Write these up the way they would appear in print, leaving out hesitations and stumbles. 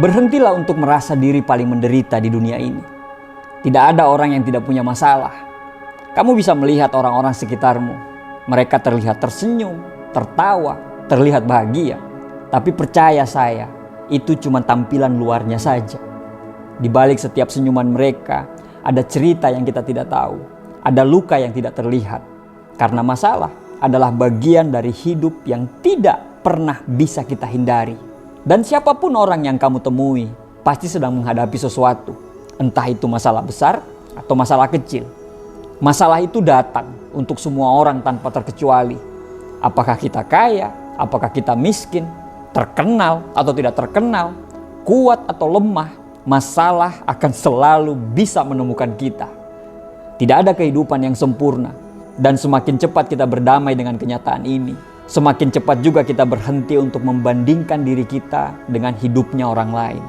Berhentilah untuk merasa diri paling menderita di dunia ini. Tidak ada orang yang tidak punya masalah. Kamu bisa melihat orang-orang sekitarmu. Mereka terlihat tersenyum, tertawa, terlihat bahagia. Tapi percaya saya, itu cuma tampilan luarnya saja. Di balik setiap senyuman mereka, ada cerita yang kita tidak tahu. Ada luka yang tidak terlihat. Karena masalah adalah bagian dari hidup yang tidak pernah bisa kita hindari. Dan siapapun orang yang kamu temui pasti sedang menghadapi sesuatu. Entah itu masalah besar atau masalah kecil. Masalah itu datang untuk semua orang tanpa terkecuali. Apakah kita kaya, apakah kita miskin, terkenal atau tidak terkenal, kuat atau lemah, masalah akan selalu bisa menemukan kita. Tidak ada kehidupan yang sempurna. Dan semakin cepat kita berdamai dengan kenyataan ini, semakin cepat juga kita berhenti untuk membandingkan diri kita dengan hidupnya orang lain.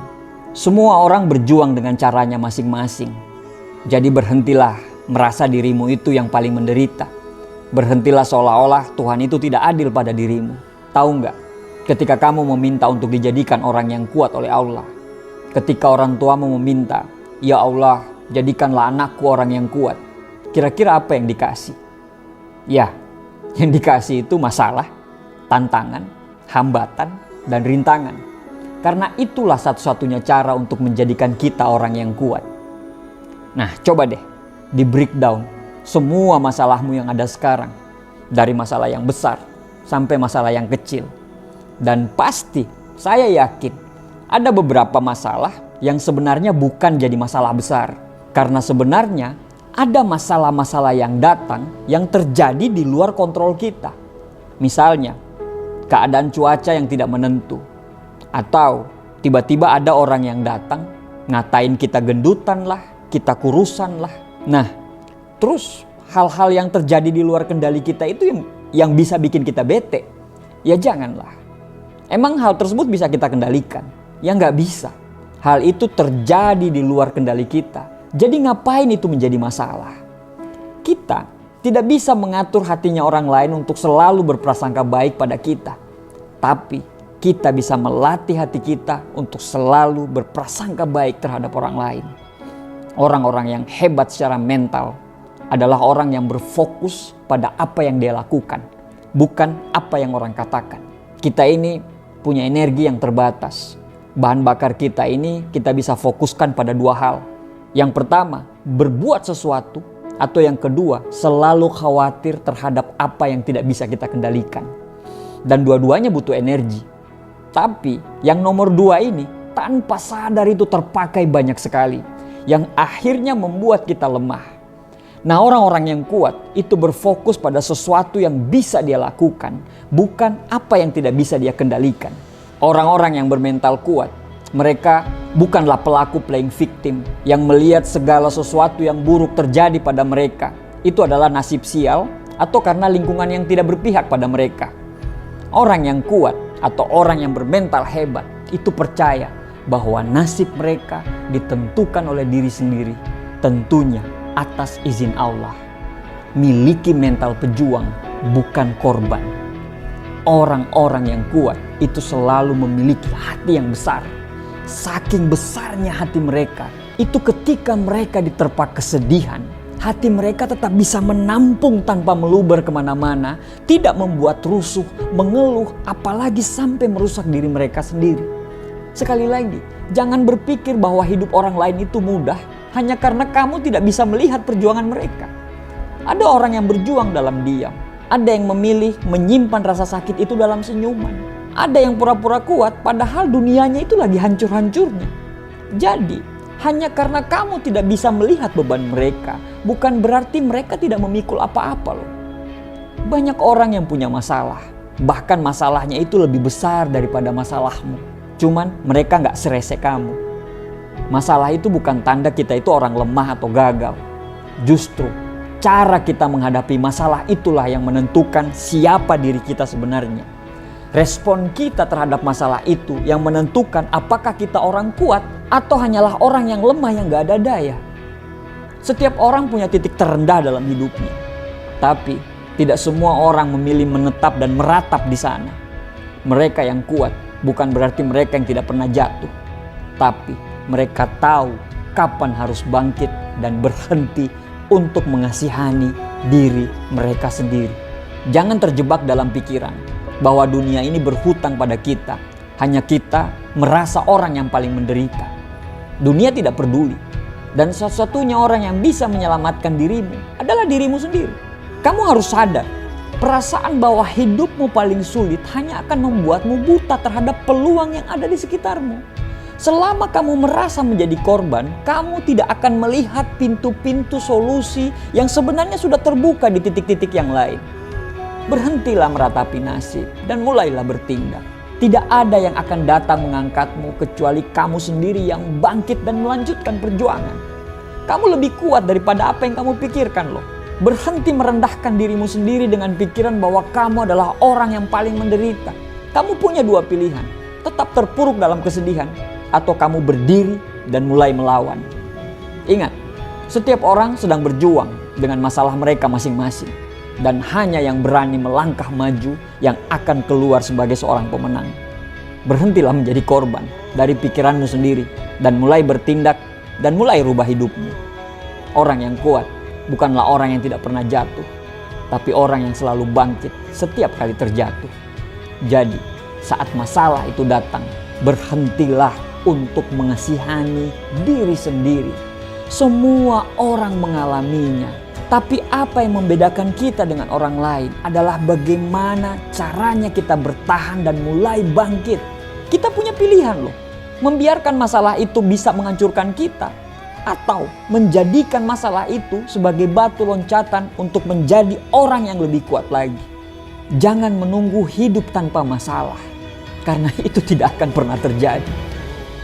Semua orang berjuang dengan caranya masing-masing. Jadi berhentilah merasa dirimu itu yang paling menderita. Berhentilah seolah-olah Tuhan itu tidak adil pada dirimu. Tahu nggak? Ketika kamu meminta untuk dijadikan orang yang kuat oleh Allah. Ketika orang tuamu meminta, "Ya Allah, jadikanlah anakku orang yang kuat." Kira-kira apa yang dikasih? Ya, yang dikasih itu masalah, tantangan, hambatan, dan rintangan. Karena itulah satu-satunya cara untuk menjadikan kita orang yang kuat. Nah, coba deh di breakdown semua masalahmu yang ada sekarang. Dari masalah yang besar sampai masalah yang kecil. Dan pasti saya yakin ada beberapa masalah yang sebenarnya bukan jadi masalah besar. Karena sebenarnya ada masalah-masalah yang datang yang terjadi di luar kontrol kita. Misalnya, keadaan cuaca yang tidak menentu. Atau tiba-tiba ada orang yang datang, ngatain kita gendutan lah, kita kurusan lah. Nah, terus hal-hal yang terjadi di luar kendali kita itu yang bisa bikin kita bete. Ya janganlah. Emang hal tersebut bisa kita kendalikan? Ya nggak bisa. Hal itu terjadi di luar kendali kita. Jadi ngapain itu menjadi masalah? Kita tidak bisa mengatur hatinya orang lain untuk selalu berprasangka baik pada kita. Tapi kita bisa melatih hati kita untuk selalu berprasangka baik terhadap orang lain. Orang-orang yang hebat secara mental adalah orang yang berfokus pada apa yang dia lakukan, bukan apa yang orang katakan. Kita ini punya energi yang terbatas. Bahan bakar kita ini kita bisa fokuskan pada dua hal. Yang pertama, berbuat sesuatu. Atau yang kedua, selalu khawatir terhadap apa yang tidak bisa kita kendalikan. Dan dua-duanya butuh energi. Tapi yang nomor dua ini tanpa sadar itu terpakai banyak sekali. Yang akhirnya membuat kita lemah. Nah, orang-orang yang kuat itu berfokus pada sesuatu yang bisa dia lakukan. Bukan apa yang tidak bisa dia kendalikan. Orang-orang yang bermental kuat, mereka bukanlah pelaku playing victim yang melihat segala sesuatu yang buruk terjadi pada mereka. Itu adalah nasib sial atau karena lingkungan yang tidak berpihak pada mereka. Orang yang kuat atau orang yang bermental hebat itu percaya bahwa nasib mereka ditentukan oleh diri sendiri, tentunya atas izin Allah. Miliki mental pejuang, bukan korban. Orang-orang yang kuat itu selalu memiliki hati yang besar. Saking besarnya hati mereka, itu ketika mereka diterpa kesedihan, hati mereka tetap bisa menampung tanpa meluber kemana-mana, tidak membuat rusuh, mengeluh, apalagi sampai merusak diri mereka sendiri. Sekali lagi, jangan berpikir bahwa hidup orang lain itu mudah hanya karena kamu tidak bisa melihat perjuangan mereka. Ada orang yang berjuang dalam diam, ada yang memilih menyimpan rasa sakit itu dalam senyuman. Ada yang pura-pura kuat padahal dunianya itu lagi hancur-hancurnya. Jadi, hanya karena kamu tidak bisa melihat beban mereka, bukan berarti mereka tidak memikul apa-apa loh. Banyak orang yang punya masalah, bahkan masalahnya itu lebih besar daripada masalahmu. Cuman mereka gak serese kamu. Masalah itu bukan tanda kita itu orang lemah atau gagal. Justru, cara kita menghadapi masalah itulah yang menentukan siapa diri kita sebenarnya. Respon kita terhadap masalah itu yang menentukan apakah kita orang kuat atau hanyalah orang yang lemah yang gak ada daya. Setiap orang punya titik terendah dalam hidupnya. Tapi tidak semua orang memilih menetap dan meratap di sana. Mereka yang kuat bukan berarti mereka yang tidak pernah jatuh. Tapi mereka tahu kapan harus bangkit dan berhenti untuk mengasihani diri mereka sendiri. Jangan terjebak dalam pikiran bahwa dunia ini berhutang pada kita. Hanya kita merasa orang yang paling menderita. Dunia tidak peduli. Dan satu-satunya orang yang bisa menyelamatkan dirimu adalah dirimu sendiri. Kamu harus sadar, perasaan bahwa hidupmu paling sulit hanya akan membuatmu buta terhadap peluang yang ada di sekitarmu. Selama kamu merasa menjadi korban, kamu tidak akan melihat pintu-pintu solusi yang sebenarnya sudah terbuka di titik-titik yang lain. Berhentilah meratapi nasib dan mulailah bertindak. Tidak ada yang akan datang mengangkatmu kecuali kamu sendiri yang bangkit dan melanjutkan perjuangan. Kamu lebih kuat daripada apa yang kamu pikirkan loh. Berhenti merendahkan dirimu sendiri dengan pikiran bahwa kamu adalah orang yang paling menderita. Kamu punya dua pilihan, tetap terpuruk dalam kesedihan atau kamu berdiri dan mulai melawan. Ingat, setiap orang sedang berjuang dengan masalah mereka masing-masing. Dan hanya yang berani melangkah maju yang akan keluar sebagai seorang pemenang. Berhentilah menjadi korban dari pikiranmu sendiri dan mulai bertindak dan mulai rubah hidupmu. Orang yang kuat bukanlah orang yang tidak pernah jatuh, tapi orang yang selalu bangkit setiap kali terjatuh. Jadi, saat masalah itu datang, berhentilah untuk mengasihani diri sendiri. Semua orang mengalaminya. Tapi apa yang membedakan kita dengan orang lain adalah bagaimana caranya kita bertahan dan mulai bangkit. Kita punya pilihan loh. Membiarkan masalah itu bisa menghancurkan kita. Atau menjadikan masalah itu sebagai batu loncatan untuk menjadi orang yang lebih kuat lagi. Jangan menunggu hidup tanpa masalah. Karena itu tidak akan pernah terjadi.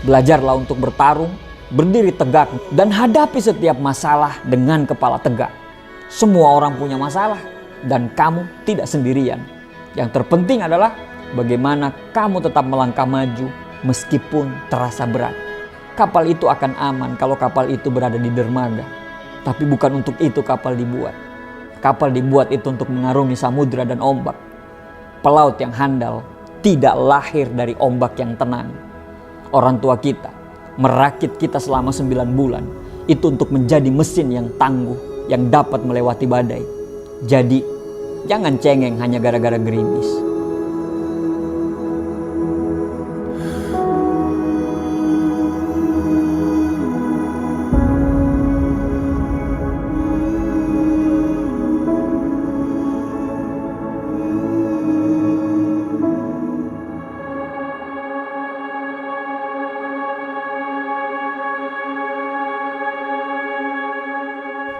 Belajarlah untuk bertarung, berdiri tegak, dan hadapi setiap masalah dengan kepala tegak. Semua orang punya masalah dan kamu tidak sendirian. Yang terpenting adalah bagaimana kamu tetap melangkah maju meskipun terasa berat. Kapal itu akan aman kalau kapal itu berada di dermaga. Tapi bukan untuk itu kapal dibuat. Kapal dibuat itu untuk mengarungi samudra dan ombak. Pelaut yang handal tidak lahir dari ombak yang tenang. Orang tua kita merakit kita selama 9 bulan itu untuk menjadi mesin yang tangguh, yang dapat melewati badai. Jadi, jangan cengeng hanya gara-gara gerimis.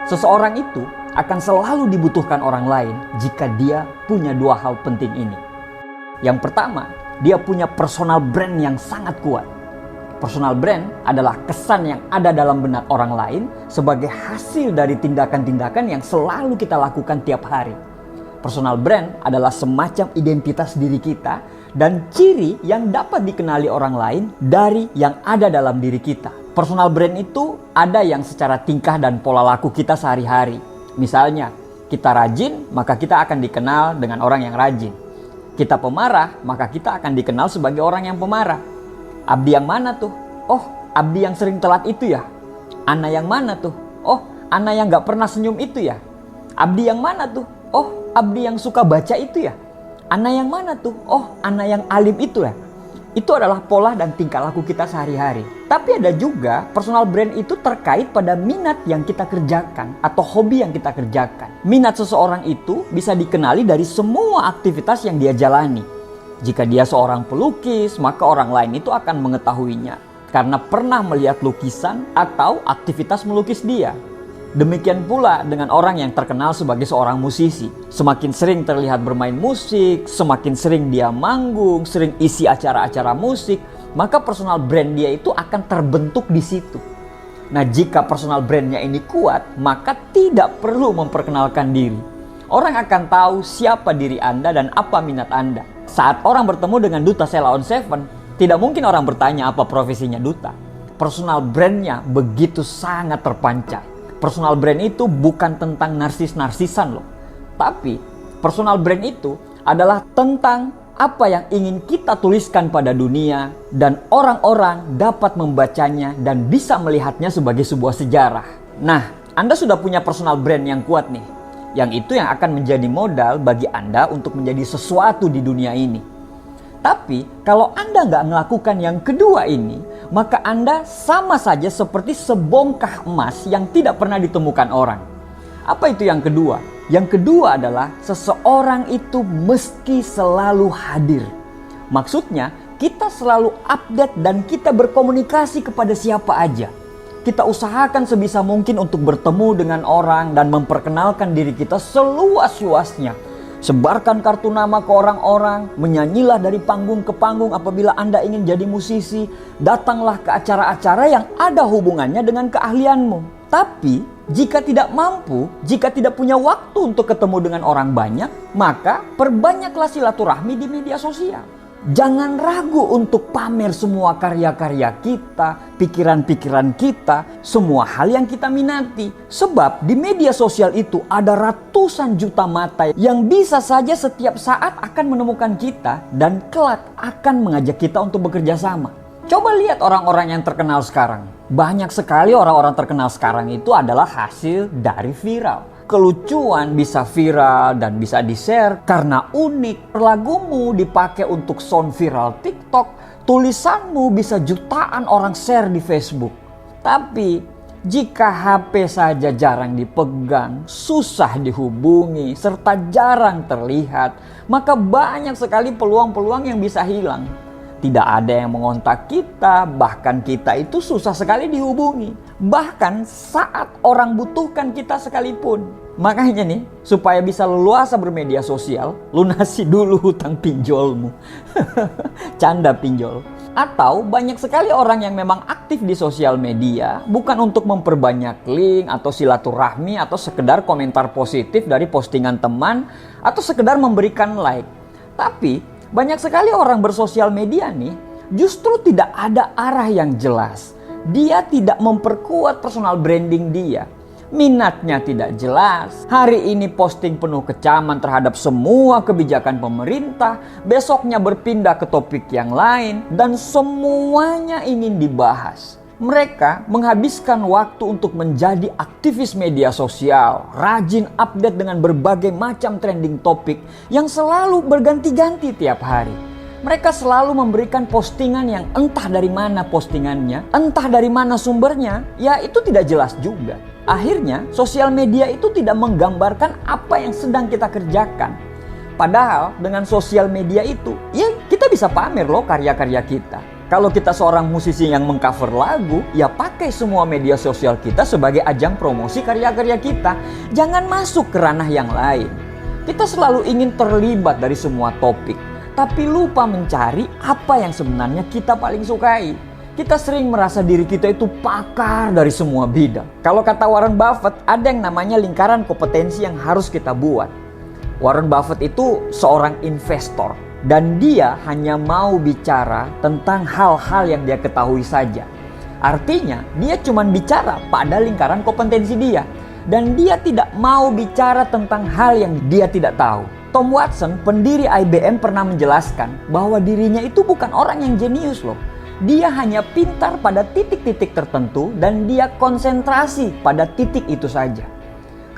Seseorang itu akan selalu dibutuhkan orang lain jika dia punya dua hal penting ini. Yang pertama, dia punya personal brand yang sangat kuat. Personal brand adalah kesan yang ada dalam benak orang lain sebagai hasil dari tindakan-tindakan yang selalu kita lakukan tiap hari. Personal brand adalah semacam identitas diri kita dan ciri yang dapat dikenali orang lain dari yang ada dalam diri kita. Personal brand itu ada yang secara tingkah dan pola laku kita sehari-hari. Misalnya, kita rajin, maka kita akan dikenal dengan orang yang rajin. Kita pemarah, maka kita akan dikenal sebagai orang yang pemarah. Abdi yang mana tuh? Oh, Abdi yang sering telat itu ya? Ana yang mana tuh? Oh, Ana yang gak pernah senyum itu ya? Abdi yang mana tuh? Oh, Abdi yang suka baca itu ya? Ana yang mana tuh? Oh, Ana yang alim itu ya? Itu adalah pola dan tingkah laku kita sehari-hari. Tapi ada juga personal brand itu terkait pada minat yang kita kerjakan atau hobi yang kita kerjakan. Minat seseorang itu bisa dikenali dari semua aktivitas yang dia jalani. Jika dia seorang pelukis, maka orang lain itu akan mengetahuinya karena pernah melihat lukisan atau aktivitas melukis dia. Demikian pula dengan orang yang terkenal sebagai seorang musisi. Semakin sering terlihat bermain musik, semakin sering dia manggung, sering isi acara-acara musik, maka personal brand dia itu akan terbentuk di situ. Nah, jika personal brandnya ini kuat, maka tidak perlu memperkenalkan diri. Orang akan tahu siapa diri Anda dan apa minat Anda. Saat orang bertemu dengan duta Sheila on 7, tidak mungkin orang bertanya apa profesinya duta. Personal brandnya begitu sangat terpancar. Personal brand itu bukan tentang narsis-narsisan loh. Tapi personal brand itu adalah tentang apa yang ingin kita tuliskan pada dunia dan orang-orang dapat membacanya dan bisa melihatnya sebagai sebuah sejarah. Nah, Anda sudah punya personal brand yang kuat nih. Yang itu yang akan menjadi modal bagi Anda untuk menjadi sesuatu di dunia ini. Tapi kalau Anda nggak melakukan yang kedua ini, maka Anda sama saja seperti sebongkah emas yang tidak pernah ditemukan orang. Apa itu yang kedua? Yang kedua adalah seseorang itu mesti selalu hadir. Maksudnya kita selalu update dan kita berkomunikasi kepada siapa aja. Kita usahakan sebisa mungkin untuk bertemu dengan orang dan memperkenalkan diri kita seluas-luasnya. Sebarkan kartu nama ke orang-orang, menyanyilah dari panggung ke panggung apabila Anda ingin jadi musisi. Datanglah ke acara-acara yang ada hubungannya dengan keahlianmu. Tapi jika tidak mampu, jika tidak punya waktu untuk ketemu dengan orang banyak, maka perbanyaklah silaturahmi di media sosial. Jangan ragu untuk pamer semua karya-karya kita, pikiran-pikiran kita, semua hal yang kita minati. Sebab di media sosial itu ada ratusan juta mata yang bisa saja setiap saat akan menemukan kita dan kelak akan mengajak kita untuk bekerja sama. Coba lihat orang-orang yang terkenal sekarang. Banyak sekali orang-orang terkenal sekarang itu adalah hasil dari viral. Kelucuan bisa viral dan bisa di-share karena unik. Lagumu dipakai untuk sound viral TikTok. Tulisanmu bisa jutaan orang share di Facebook. Tapi jika HP saja jarang dipegang, susah dihubungi, serta jarang terlihat, maka banyak sekali peluang-peluang yang bisa hilang. Tidak ada yang mengontak kita, bahkan kita itu susah sekali dihubungi. Bahkan saat orang butuhkan kita sekalipun. Makanya nih, supaya bisa leluasa bermedia sosial, lunasi dulu hutang pinjolmu. Canda pinjol. Atau banyak sekali orang yang memang aktif di sosial media, bukan untuk memperbanyak link atau silaturahmi atau sekedar komentar positif dari postingan teman atau sekedar memberikan like. Tapi banyak sekali orang bersosial media nih justru tidak ada arah yang jelas. Dia tidak memperkuat personal branding dia. Minatnya tidak jelas. Hari ini posting penuh kecaman terhadap semua kebijakan pemerintah. Besoknya berpindah ke topik yang lain. Dan semuanya ingin dibahas. Mereka menghabiskan waktu untuk menjadi aktivis media sosial, rajin update dengan berbagai macam trending topik yang selalu berganti-ganti tiap hari. Mereka selalu memberikan postingan yang entah dari mana postingannya, entah dari mana sumbernya, ya itu tidak jelas juga. Akhirnya, sosial media itu tidak menggambarkan apa yang sedang kita kerjakan. Padahal dengan sosial media itu, ya kita bisa pamer loh karya-karya kita. Kalau kita seorang musisi yang mengcover lagu, ya pakai semua media sosial kita sebagai ajang promosi karya-karya kita. Jangan masuk ke ranah yang lain. Kita selalu ingin terlibat dari semua topik, tapi lupa mencari apa yang sebenarnya kita paling sukai. Kita sering merasa diri kita itu pakar dari semua bidang. Kalau kata Warren Buffett, ada yang namanya lingkaran kompetensi yang harus kita buat. Warren Buffett itu seorang investor. Dan dia hanya mau bicara tentang hal-hal yang dia ketahui saja. Artinya dia cuma bicara pada lingkaran kompetensi dia. Dan dia tidak mau bicara tentang hal yang dia tidak tahu. Tom Watson, pendiri IBM, pernah menjelaskan bahwa dirinya itu bukan orang yang jenius loh. Dia hanya pintar pada titik-titik tertentu dan dia konsentrasi pada titik itu saja.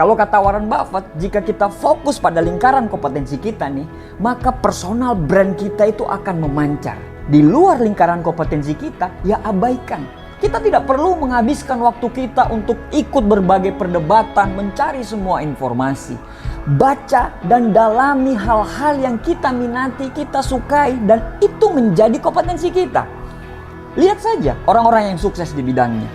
Kalau kata Warren Buffett, jika kita fokus pada lingkaran kompetensi kita nih, maka personal brand kita itu akan memancar. Di luar lingkaran kompetensi kita, ya abaikan. Kita tidak perlu menghabiskan waktu kita untuk ikut berbagai perdebatan, mencari semua informasi. Baca dan dalami hal-hal yang kita minati, kita sukai, dan itu menjadi kompetensi kita. Lihat saja orang-orang yang sukses di bidangnya.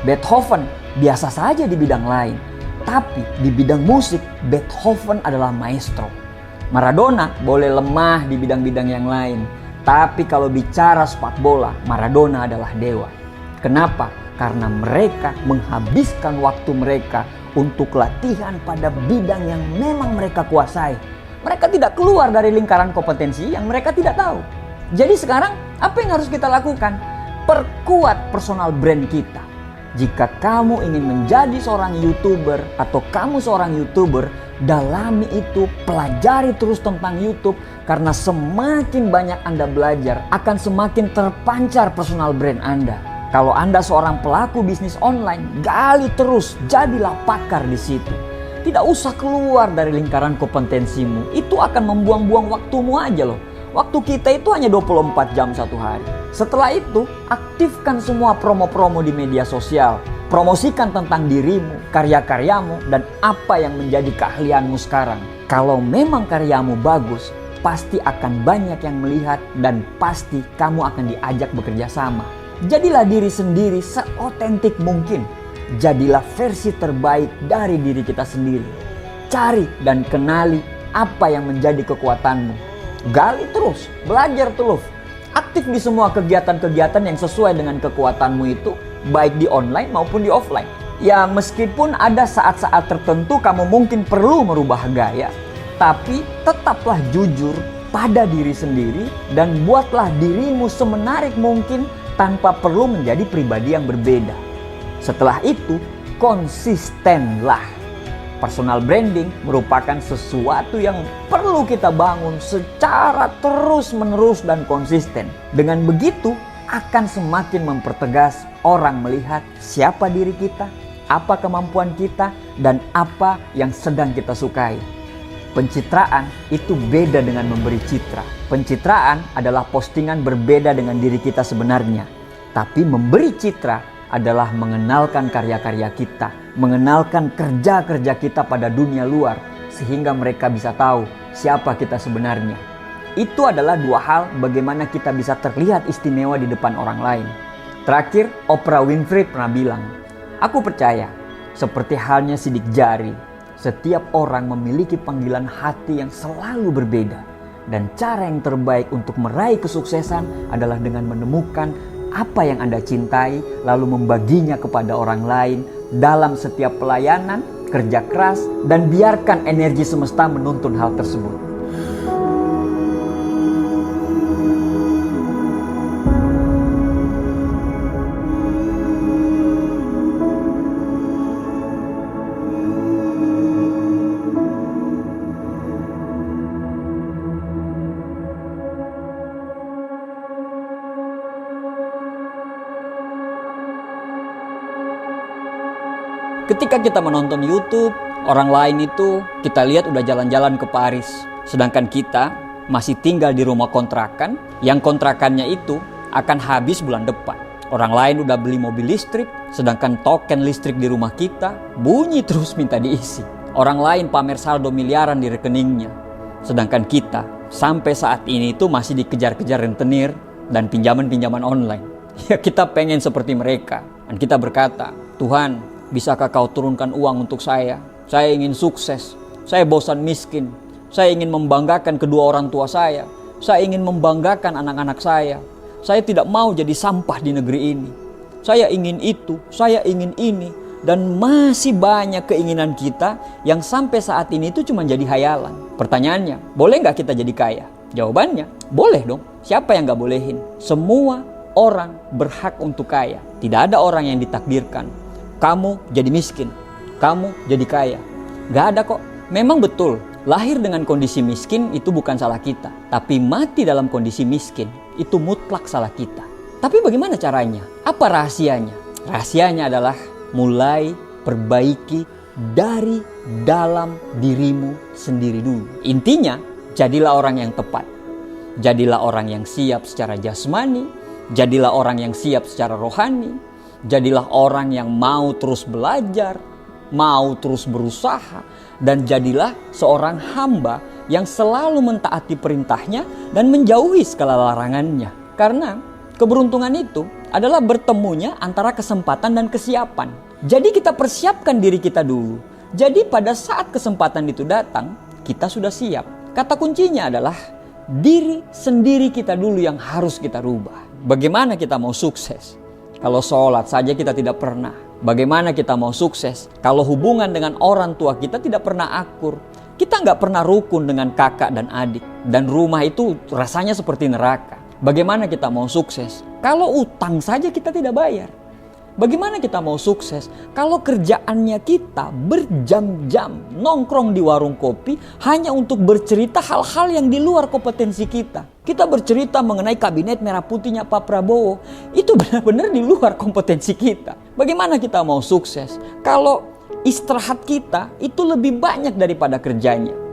Beethoven biasa saja di bidang lain. Tapi di bidang musik, Beethoven adalah maestro. Maradona boleh lemah di bidang-bidang yang lain. Tapi kalau bicara sepak bola, Maradona adalah dewa. Kenapa? Karena mereka menghabiskan waktu mereka untuk latihan pada bidang yang memang mereka kuasai. Mereka tidak keluar dari lingkaran kompetensi yang mereka tidak tahu. Jadi sekarang apa yang harus kita lakukan? Perkuat personal brand kita. Jika kamu ingin menjadi seorang YouTuber atau kamu seorang YouTuber, dalami itu, pelajari terus tentang YouTube. Karena semakin banyak Anda belajar, akan semakin terpancar personal brand Anda. Kalau Anda seorang pelaku bisnis online, gali terus, jadilah pakar di situ. Tidak usah keluar dari lingkaran kompetensimu, itu akan membuang-buang waktumu aja loh. Waktu kita itu hanya 24 jam satu hari. Setelah itu, aktifkan semua promo-promo di media sosial. Promosikan tentang dirimu, karya-karyamu, dan apa yang menjadi keahlianmu sekarang. Kalau memang karyamu bagus, pasti akan banyak yang melihat dan pasti kamu akan diajak bekerja sama. Jadilah diri sendiri seotentik mungkin. Jadilah versi terbaik dari diri kita sendiri. Cari dan kenali apa yang menjadi kekuatanmu. Gali terus, belajar terus. Aktif di semua kegiatan-kegiatan yang sesuai dengan kekuatanmu itu, baik di online maupun di offline. Ya meskipun ada saat-saat tertentu kamu mungkin perlu merubah gaya, tapi tetaplah jujur pada diri sendiri dan buatlah dirimu semenarik mungkin tanpa perlu menjadi pribadi yang berbeda. Setelah itu, konsistenlah. Personal branding merupakan sesuatu yang perlu kita bangun secara terus-menerus dan konsisten. Dengan begitu, akan semakin mempertegas orang melihat siapa diri kita, apa kemampuan kita, dan apa yang sedang kita sukai. Pencitraan itu beda dengan memberi citra. Pencitraan adalah postingan berbeda dengan diri kita sebenarnya. Tapi memberi citra adalah mengenalkan karya-karya kita, mengenalkan kerja-kerja kita pada dunia luar, sehingga mereka bisa tahu siapa kita sebenarnya. Itu adalah dua hal bagaimana kita bisa terlihat istimewa di depan orang lain. Terakhir, Oprah Winfrey pernah bilang, "Aku percaya, seperti halnya sidik jari, setiap orang memiliki panggilan hati yang selalu berbeda. Dan cara yang terbaik untuk meraih kesuksesan adalah dengan menemukan apa yang Anda cintai, lalu membaginya kepada orang lain dalam setiap pelayanan, kerja keras, dan biarkan energi semesta menuntun hal tersebut." Ketika kita menonton YouTube, orang lain itu kita lihat udah jalan-jalan ke Paris. Sedangkan kita masih tinggal di rumah kontrakan, yang kontrakannya itu akan habis bulan depan. Orang lain udah beli mobil listrik, sedangkan token listrik di rumah kita bunyi terus minta diisi. Orang lain pamer saldo miliaran di rekeningnya. Sedangkan kita sampai saat ini itu masih dikejar-kejar rentenir dan pinjaman-pinjaman online. Ya kita pengen seperti mereka. Dan kita berkata, "Tuhan, bisakah kau turunkan uang untuk saya? Saya ingin sukses. Saya bosan miskin. Saya ingin membanggakan kedua orang tua saya. Saya ingin membanggakan anak-anak saya. Saya tidak mau jadi sampah di negeri ini. Saya ingin itu, saya ingin ini." Dan masih banyak keinginan kita yang sampai saat ini itu cuma jadi hayalan. Pertanyaannya, boleh nggak kita jadi kaya? Jawabannya, boleh dong. Siapa yang nggak bolehin? Semua orang berhak untuk kaya. Tidak ada orang yang ditakdirkan kamu jadi miskin, kamu jadi kaya. Gak ada kok. Memang betul, lahir dengan kondisi miskin itu bukan salah kita. Tapi mati dalam kondisi miskin itu mutlak salah kita. Tapi bagaimana caranya? Apa rahasianya? Rahasianya adalah mulai perbaiki dari dalam dirimu sendiri dulu. Intinya, jadilah orang yang tepat. Jadilah orang yang siap secara jasmani. Jadilah orang yang siap secara rohani. Jadilah orang yang mau terus belajar, mau terus berusaha, dan jadilah seorang hamba yang selalu mentaati perintahnya dan menjauhi segala larangannya. Karena keberuntungan itu adalah bertemunya antara kesempatan dan kesiapan. Jadi kita persiapkan diri kita dulu. Jadi pada saat kesempatan itu datang, kita sudah siap. Kata kuncinya adalah diri sendiri kita dulu yang harus kita rubah. Bagaimana kita mau sukses kalau sholat saja kita tidak pernah? Bagaimana kita mau sukses kalau hubungan dengan orang tua kita tidak pernah akur? Kita nggak pernah rukun dengan kakak dan adik. Dan rumah itu rasanya seperti neraka. Bagaimana kita mau sukses kalau utang saja kita tidak bayar? Bagaimana kita mau sukses kalau kerjaannya kita berjam-jam nongkrong di warung kopi hanya untuk bercerita hal-hal yang di luar kompetensi kita. Kita bercerita mengenai kabinet merah putihnya Pak Prabowo. Itu benar-benar di luar kompetensi kita. Bagaimana kita mau sukses kalau istirahat kita itu lebih banyak daripada kerjanya?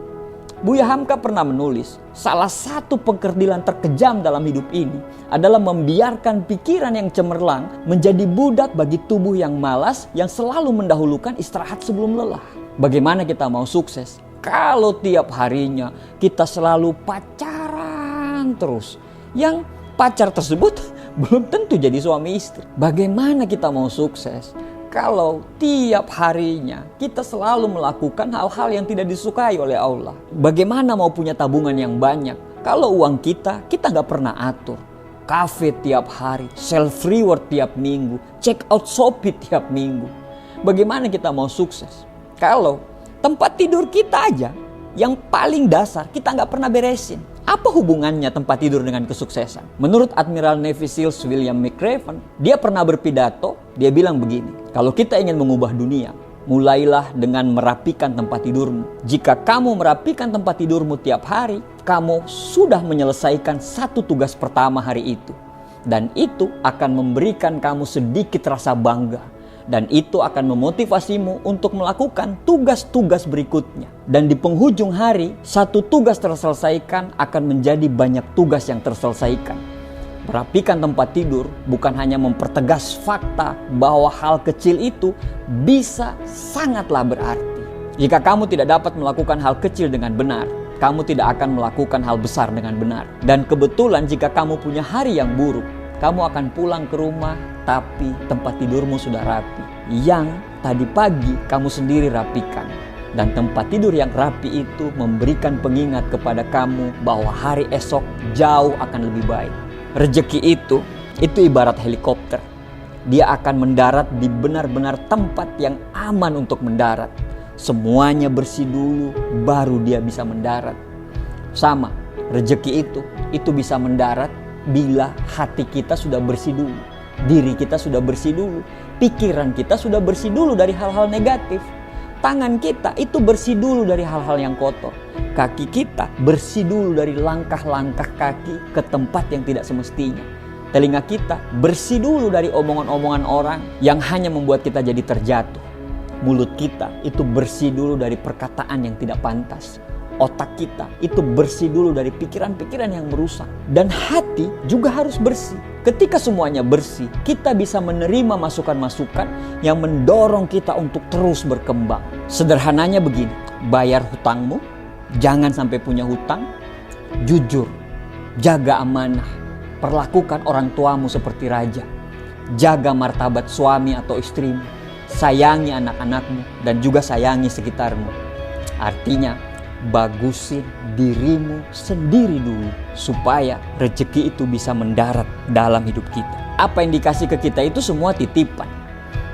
Buya Hamka pernah menulis, salah satu pengkerdilan terkejam dalam hidup ini adalah membiarkan pikiran yang cemerlang menjadi budak bagi tubuh yang malas yang selalu mendahulukan istirahat sebelum lelah. Bagaimana kita mau sukses kalau tiap harinya kita selalu pacaran terus? Yang pacar tersebut belum tentu jadi suami istri. Bagaimana kita mau sukses kalau tiap harinya kita selalu melakukan hal-hal yang tidak disukai oleh Allah? Bagaimana mau punya tabungan yang banyak kalau uang kita nggak pernah atur? Kafe tiap hari, self reward tiap minggu, check out Shopee tiap minggu. Bagaimana kita mau sukses kalau tempat tidur kita aja yang paling dasar kita nggak pernah beresin? Apa hubungannya tempat tidur dengan kesuksesan? Menurut Admiral Navy SEALs William McRaven, dia pernah berpidato, dia bilang begini, kalau kita ingin mengubah dunia, mulailah dengan merapikan tempat tidurmu. Jika kamu merapikan tempat tidurmu tiap hari, kamu sudah menyelesaikan satu tugas pertama hari itu. Dan itu akan memberikan kamu sedikit rasa bangga. Dan itu akan memotivasimu untuk melakukan tugas-tugas berikutnya. Dan di penghujung hari, satu tugas terselesaikan akan menjadi banyak tugas yang terselesaikan. Merapikan tempat tidur bukan hanya mempertegas fakta bahwa hal kecil itu bisa sangatlah berarti. Jika kamu tidak dapat melakukan hal kecil dengan benar, kamu tidak akan melakukan hal besar dengan benar. Dan kebetulan jika kamu punya hari yang buruk, kamu akan pulang ke rumah tapi tempat tidurmu sudah rapi. Yang tadi pagi kamu sendiri rapikan. Dan tempat tidur yang rapi itu memberikan pengingat kepada kamu bahwa hari esok jauh akan lebih baik. Rezeki itu ibarat helikopter. Dia akan mendarat di benar-benar tempat yang aman untuk mendarat. Semuanya bersih dulu baru dia bisa mendarat. Sama, rezeki itu bisa mendarat bila hati kita sudah bersih dulu. Diri kita sudah bersih dulu. Pikiran kita sudah bersih dulu dari hal-hal negatif. Tangan kita itu bersih dulu dari hal-hal yang kotor. Kaki kita bersih dulu dari langkah-langkah kaki ke tempat yang tidak semestinya. Telinga kita bersih dulu dari omongan-omongan orang yang hanya membuat kita jadi terjatuh. Mulut kita itu bersih dulu dari perkataan yang tidak pantas. Otak kita itu bersih dulu dari pikiran-pikiran yang merusak. Dan hati juga harus bersih. Ketika semuanya bersih, kita bisa menerima masukan-masukan yang mendorong kita untuk terus berkembang. Sederhananya begini, bayar hutangmu, jangan sampai punya hutang, jujur, jaga amanah, perlakukan orang tuamu seperti raja, jaga martabat suami atau istrimu, sayangi anak-anakmu, dan juga sayangi sekitarmu. Artinya, bagusin dirimu sendiri dulu supaya rezeki itu bisa mendarat dalam hidup kita. Apa yang dikasih ke kita itu semua titipan.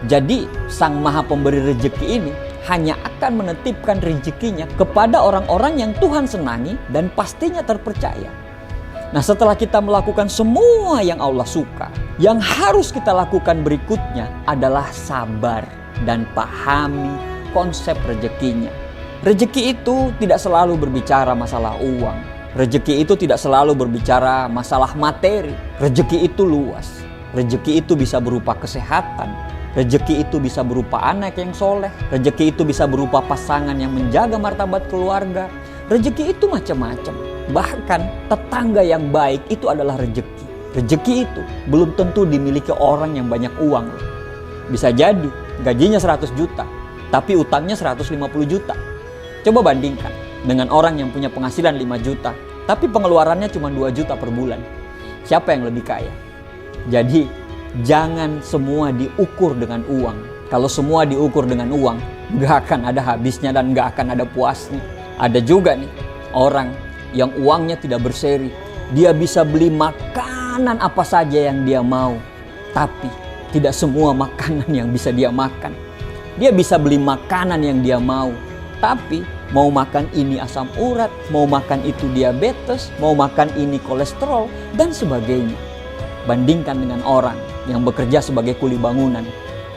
Jadi Sang Maha Pemberi rezeki ini hanya akan menitipkan rezekinya kepada orang-orang yang Tuhan senangi dan pastinya terpercaya. Nah, setelah kita melakukan semua yang Allah suka, yang harus kita lakukan berikutnya adalah sabar dan pahami konsep rezekinya. Rezeki itu tidak selalu berbicara masalah uang. Rezeki itu tidak selalu berbicara masalah materi. Rezeki itu luas. Rezeki itu bisa berupa kesehatan. Rezeki itu bisa berupa anak yang soleh. Rezeki itu bisa berupa pasangan yang menjaga martabat keluarga. Rezeki itu macam-macam. Bahkan tetangga yang baik itu adalah rezeki. Rezeki itu belum tentu dimiliki orang yang banyak uang. Bisa jadi gajinya 100 juta, tapi utangnya 150 juta. Coba bandingkan dengan orang yang punya penghasilan 5 juta, tapi pengeluarannya cuma 2 juta per bulan. Siapa yang lebih kaya? Jadi, jangan semua diukur dengan uang. Kalau semua diukur dengan uang, gak akan ada habisnya dan gak akan ada puasnya. Ada juga nih, orang yang uangnya tidak berseri. Dia bisa beli makanan apa saja yang dia mau. Tapi, tidak semua makanan yang bisa dia makan. Dia bisa beli makanan yang dia mau. Tapi mau makan ini asam urat, mau makan itu diabetes, mau makan ini kolesterol, dan sebagainya. Bandingkan dengan orang yang bekerja sebagai kuli bangunan.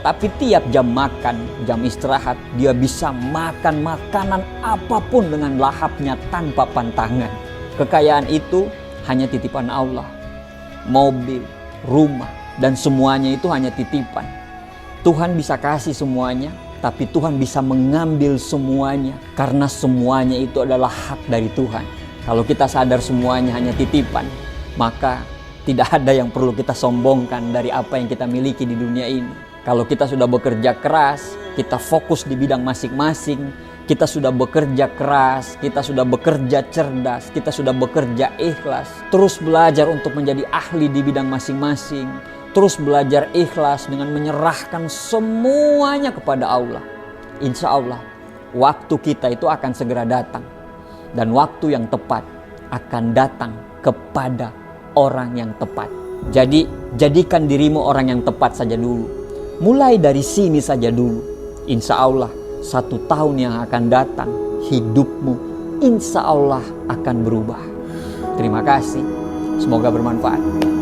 Tapi tiap jam makan, jam istirahat, dia bisa makan makanan apapun dengan lahapnya tanpa pantangan. Kekayaan itu hanya titipan Allah. Mobil, rumah, dan semuanya itu hanya titipan. Tuhan bisa kasih semuanya, tapi Tuhan bisa mengambil semuanya. Karena semuanya itu adalah hak dari Tuhan. Kalau kita sadar semuanya hanya titipan, maka tidak ada yang perlu kita sombongkan dari apa yang kita miliki di dunia ini. Kalau kita sudah bekerja keras, kita fokus di bidang masing-masing, kita sudah bekerja keras, kita sudah bekerja cerdas, kita sudah bekerja ikhlas, terus belajar untuk menjadi ahli di bidang masing-masing, terus belajar ikhlas dengan menyerahkan semuanya kepada Allah. Insya Allah, waktu kita itu akan segera datang. Dan waktu yang tepat akan datang kepada orang yang tepat. Jadi, jadikan dirimu orang yang tepat saja dulu. Mulai dari sini saja dulu. Insya Allah 1 tahun yang akan datang, hidupmu insya Allah akan berubah. Terima kasih. Semoga bermanfaat.